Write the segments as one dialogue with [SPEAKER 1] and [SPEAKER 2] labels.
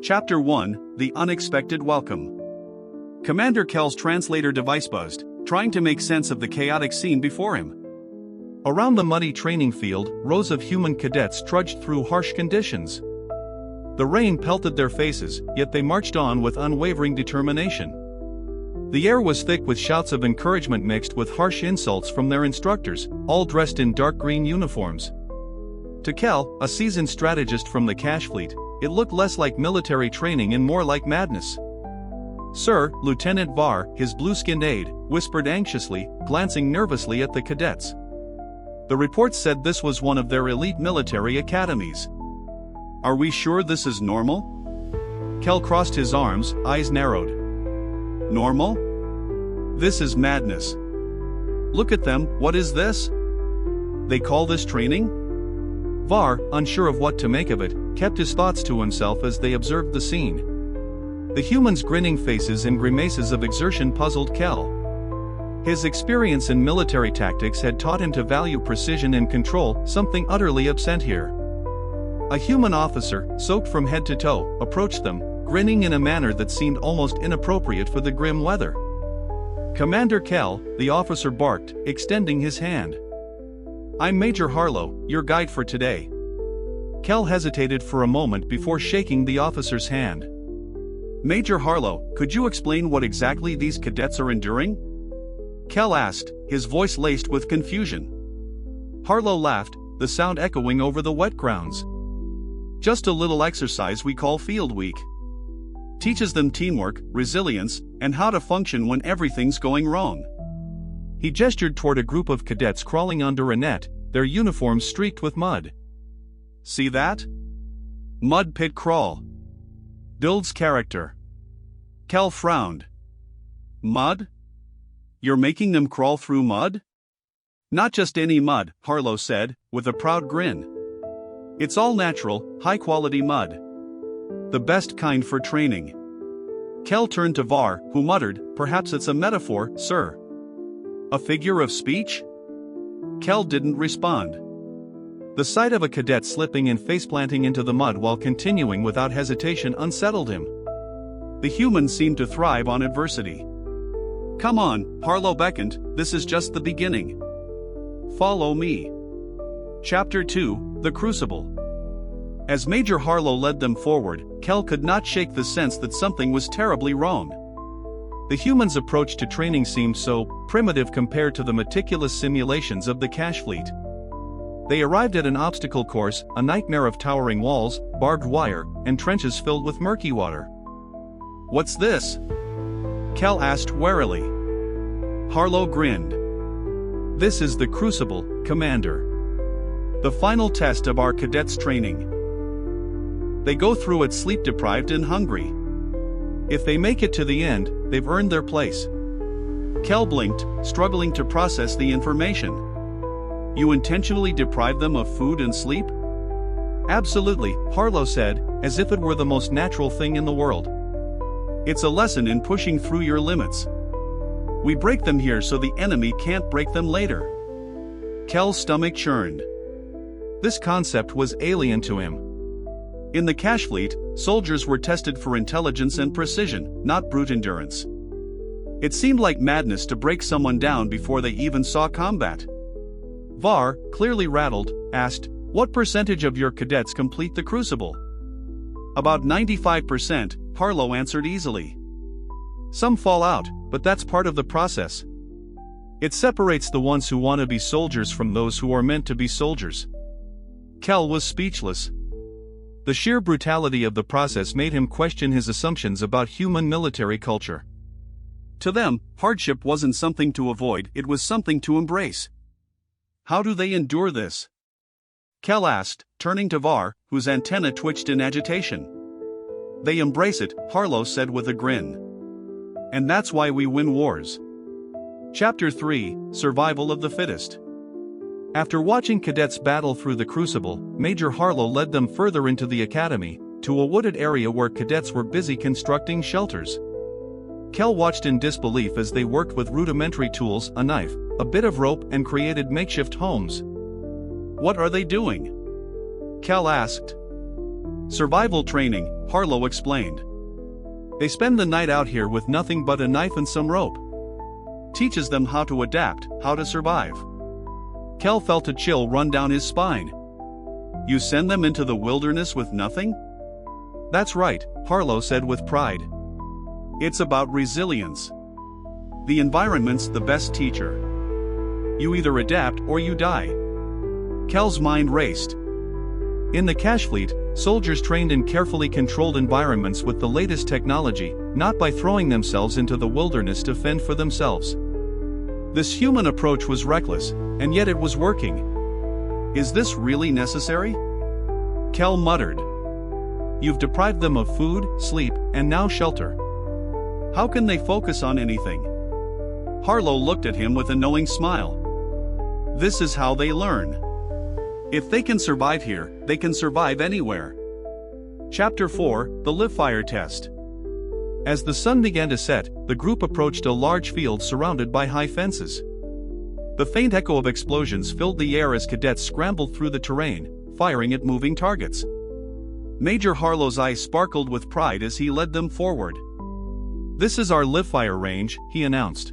[SPEAKER 1] Chapter 1, The Unexpected Welcome. Commander Kell's translator device buzzed, trying to make sense of the chaotic scene before him.
[SPEAKER 2] Around the muddy training field, rows of human cadets trudged through harsh conditions. The rain pelted their faces, yet they marched on with unwavering determination. The air was thick with shouts of encouragement mixed with harsh insults from their instructors, all dressed in dark green uniforms. To Kell, a seasoned strategist from the cash fleet, it looked less like military training and more like madness. "Sir," Lieutenant Var, his blue-skinned aide, whispered anxiously, glancing nervously at the cadets. The report said this was one of their elite military academies.
[SPEAKER 1] "Are we sure this is normal?"
[SPEAKER 2] Kell crossed his arms, eyes narrowed.
[SPEAKER 1] "Normal? This is madness. Look at them, what is this? They call this training?"
[SPEAKER 2] Var, unsure of what to make of it, kept his thoughts to himself as they observed the scene. The humans' grinning faces and grimaces of exertion puzzled Kell. His experience in military tactics had taught him to value precision and control, something utterly absent here. A human officer, soaked from head to toe, approached them, grinning in a manner that seemed almost inappropriate for the grim weather. "Commander Kell," the officer barked, extending his hand. "I'm Major Harlow, your guide for today." Kell hesitated for a moment before shaking the officer's hand.
[SPEAKER 1] "Major Harlow, could you explain what exactly these cadets are enduring?" Kell asked, his voice laced with confusion.
[SPEAKER 2] Harlow laughed, the sound echoing over the wet grounds.
[SPEAKER 1] "Just a little exercise we call Field Week. Teaches them teamwork, resilience, and how to function when everything's going wrong."
[SPEAKER 2] He gestured toward a group of cadets crawling under a net, their uniforms streaked with mud.
[SPEAKER 1] "See that? Mud pit crawl. Builds character." Kell frowned. "Mud? You're making them crawl through mud?" "Not just any mud," Harlow said, with a proud grin. "It's all natural, high-quality mud. The best kind for training." Kell turned to Var, who muttered, "Perhaps it's a metaphor, sir." "A figure of speech?" Kell didn't respond. The sight of a cadet slipping and faceplanting into the mud while continuing without hesitation unsettled him. The humans seemed to thrive on adversity. "Come on," Harlow beckoned, "this is just the beginning. Follow me." Chapter 2, The Crucible. As Major Harlow led them forward, Kell could not shake the sense that something was terribly wrong. The humans' approach to training seemed so primitive compared to the meticulous simulations of the cash fleet. They arrived at an obstacle course, a nightmare of towering walls, barbed wire, and trenches filled with murky water. "What's this?" Kell asked warily. Harlow grinned.
[SPEAKER 2] "This is the Crucible, Commander.
[SPEAKER 1] The final test of our cadets' training. They go through it sleep-deprived and hungry. If they make it to the end, they've earned their place." Kell blinked, struggling to process the information. "You intentionally deprive them of food and sleep?"
[SPEAKER 2] "Absolutely," Harlow said, as if it were the most natural thing in the world.
[SPEAKER 1] "It's a lesson in pushing through your limits. We break them here so the enemy can't break them later." Kell's stomach churned.
[SPEAKER 2] This concept was alien to him.
[SPEAKER 1] In the cash fleet, soldiers were tested for intelligence and precision, not brute endurance. It seemed like madness to break someone down before they even saw combat. Var, clearly rattled, asked, "What percentage of your cadets complete the Crucible?" "About 95%, Harlow answered easily. "Some fall out, but that's part of the process. It separates the ones who want to be soldiers from those who are meant to be soldiers." Kell was speechless. The sheer brutality of the process made him question his assumptions about human military culture. To them, hardship wasn't something to avoid, it was something to embrace. "How do they endure this?" Kell asked, turning to Var, whose antenna twitched in agitation. "They embrace it," Harlow said with a grin. "And that's why we win wars." Chapter 3, Survival of the Fittest. After watching cadets battle through the Crucible, Major Harlow led them further into the academy, to a wooded area where cadets were busy constructing shelters. Kell watched in disbelief as they worked with rudimentary tools, a knife, a bit of rope, and created makeshift homes. "What are they doing?" Kell asked. Survival training, Harlow explained. They spend the night out here with nothing but a knife and some rope. Teaches them how to adapt, how to survive. Kell felt a chill run down his spine. You send them into the wilderness with nothing? That's right, Harlow said with pride. It's about resilience. The environment's the best teacher. You either adapt or you die. Kell's mind raced. In the cash fleet, soldiers trained in carefully controlled environments with the latest technology, not by throwing themselves into the wilderness to fend for themselves. This human approach was reckless, and yet it was working. Is this really necessary? Kell muttered. You've deprived them of food, sleep, and now shelter. How can they focus on anything? Harlow looked at him with a knowing smile. This is how they learn. If they can survive here, they can survive anywhere. Chapter 4, The Live Fire Test. As the sun began to set, the group approached a large field surrounded by high fences. The faint echo of explosions filled the air as cadets scrambled through the terrain, firing at moving targets. Major Harlow's eyes sparkled with pride as he led them forward. This is our live fire range, he announced.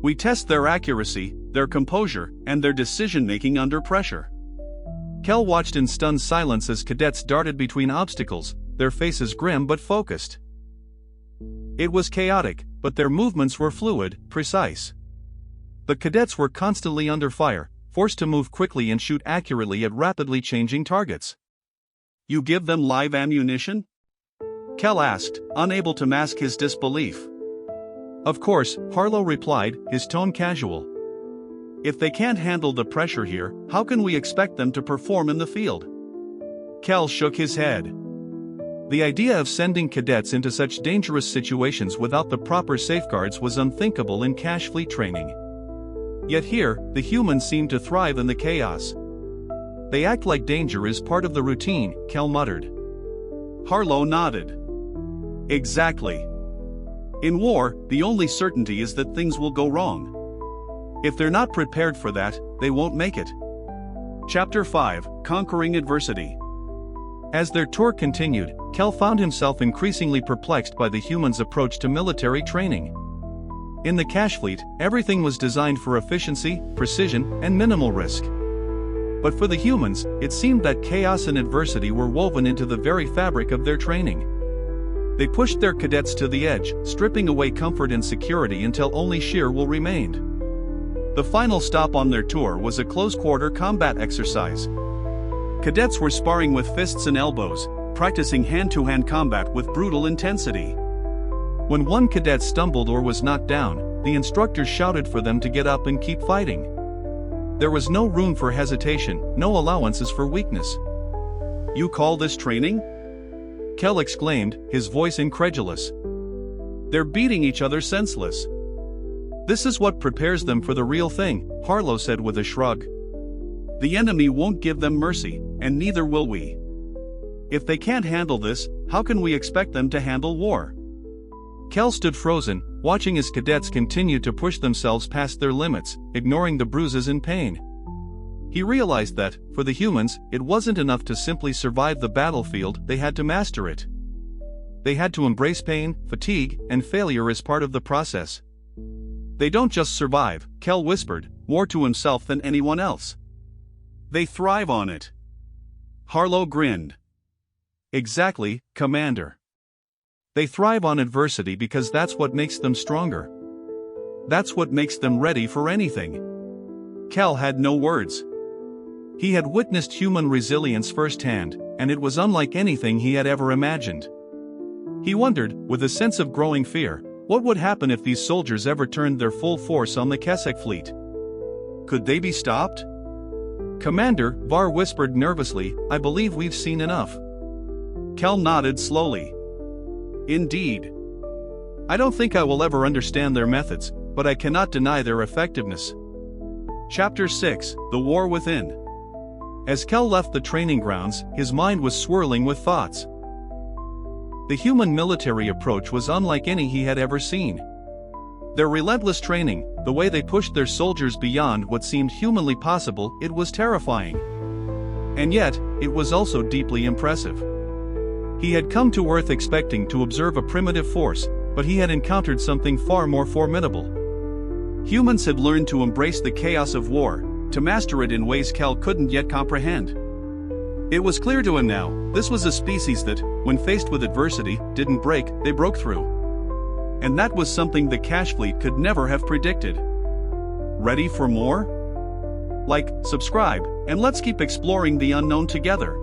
[SPEAKER 1] We test their accuracy, their composure, and their decision-making under pressure. Kell watched in stunned silence as cadets darted between obstacles, their faces grim but focused. It was chaotic, but their movements were fluid, precise. The cadets were constantly under fire, forced to move quickly and shoot accurately at rapidly changing targets. You give them live ammunition? Kell asked, unable to mask his disbelief. Of course, Harlow replied, his tone casual. If they can't handle the pressure here, how can we expect them to perform in the field? Kell shook his head. The idea of sending cadets into such dangerous situations without the proper safeguards was unthinkable in cash fleet training. Yet here, the humans seem to thrive in the chaos. They act like danger is part of the routine, Kell muttered. Harlow nodded. Exactly. In war, the only certainty is that things will go wrong. If they're not prepared for that, they won't make it. Chapter 5, Conquering Adversity. As their tour continued, Kell found himself increasingly perplexed by the humans' approach to military training. In the cash fleet, everything was designed for efficiency, precision, and minimal risk. But for the humans, it seemed that chaos and adversity were woven into the very fabric of their training. They pushed their cadets to the edge, stripping away comfort and security until only sheer will remained. The final stop on their tour was a close-quarter combat exercise. Cadets were sparring with fists and elbows, practicing hand-to-hand combat with brutal intensity. When one cadet stumbled or was knocked down, the instructors shouted for them to get up and keep fighting. There was no room for hesitation, no allowances for weakness. You call this training? Kell exclaimed, his voice incredulous. They're beating each other senseless. This is what prepares them for the real thing, Harlow said with a shrug. The enemy won't give them mercy, and neither will we. If they can't handle this, how can we expect them to handle war? Kell stood frozen, watching his cadets continue to push themselves past their limits, ignoring the bruises and pain. He realized that, for the humans, it wasn't enough to simply survive the battlefield, they had to master it. They had to embrace pain, fatigue, and failure as part of the process. They don't just survive, Kell whispered, more to himself than anyone else. They thrive on it. Harlow grinned. Exactly, Commander. They thrive on adversity because that's what makes them stronger. That's what makes them ready for anything. Kell had no words. He had witnessed human resilience firsthand, and it was unlike anything he had ever imagined. He wondered, with a sense of growing fear, what would happen if these soldiers ever turned their full force on the Kesek fleet? Could they be stopped? Commander, Var whispered nervously, I believe we've seen enough. Kell nodded slowly. Indeed. I don't think I will ever understand their methods, but I cannot deny their effectiveness. Chapter 6, The War Within. As Kell left the training grounds, his mind was swirling with thoughts. The human military approach was unlike any he had ever seen. Their relentless training, the way they pushed their soldiers beyond what seemed humanly possible, it was terrifying. And yet, it was also deeply impressive.
[SPEAKER 2] He had come to Earth expecting to observe a primitive force, but he had encountered something far more formidable.
[SPEAKER 1] Humans had learned to embrace the chaos of war, to master it in ways Kell couldn't yet comprehend. It was clear to him now, this was a species that, when faced with adversity, didn't break, they broke through. And that was something the Cash Fleet could never have predicted. Ready for more? Like, subscribe, and let's keep exploring the unknown together.